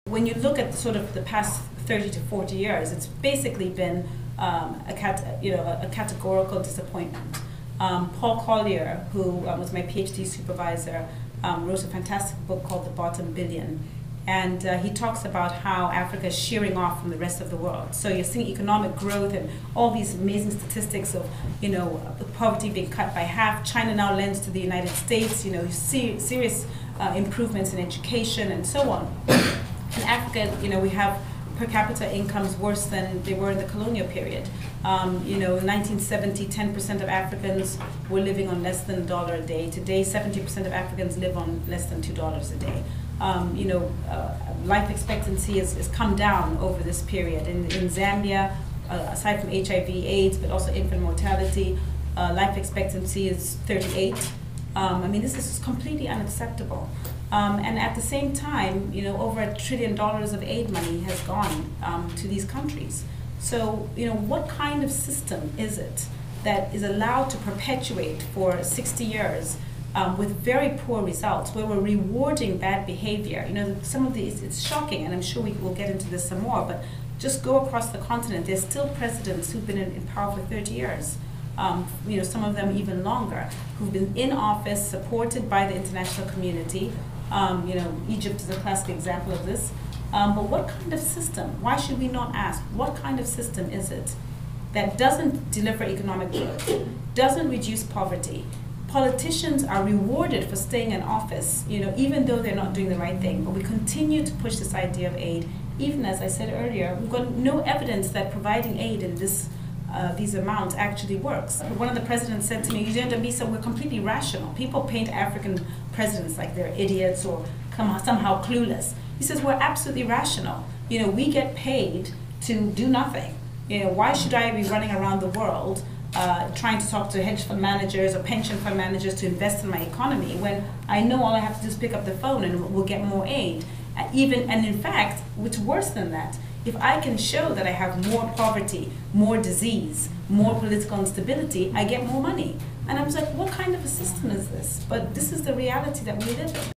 When you look at sort of the past 30 to 40 years, it's basically been a categorical disappointment. Paul Collier, who was my PhD supervisor, wrote a fantastic book called The Bottom Billion. And he talks about how Africa is shearing off from the rest of the world. So you're seeing economic growth and all these amazing statistics of, poverty being cut by half. China now lends to the United States. You see serious improvements in education and so on. In Africa, we have per capita incomes worse than they were in the colonial period. In 1970, 10% of Africans were living on less than $1 a day. Today, 70% of Africans live on less than $2 a day. Life expectancy has come down over this period. In Zambia, aside from HIV/AIDS, but also infant mortality, life expectancy is 38. This is completely unacceptable. And at the same time, over $1 trillion of aid money has gone to these countries. So, what kind of system is it that is allowed to perpetuate for 60 years with very poor results, where we're rewarding bad behavior? Some of these, it's shocking, and I'm sure we will get into this some more, but just go across the continent, there's still presidents who've been in power for 30 years. Some of them even longer, who've been in office, supported by the international community. Egypt is a classic example of this. But what kind of system, why should we not ask, what kind of system is it that doesn't deliver economic growth, doesn't reduce poverty? Politicians are rewarded for staying in office, even though they're not doing the right thing. But we continue to push this idea of aid, even as I said earlier, we've got no evidence that providing aid in these amounts actually works. One of the presidents said to me, Dambisa, we're completely rational. People paint African presidents like they're idiots or somehow clueless. He says, we're absolutely rational. We get paid to do nothing. Why should I be running around the world trying to talk to hedge fund managers or pension fund managers to invest in my economy when I know all I have to do is pick up the phone and we'll get more aid? And in fact, what's worse than that, if I can show that I have more poverty, more disease, more political instability, I get more money. And I was like, what kind of a system is this? But this is the reality that we live in.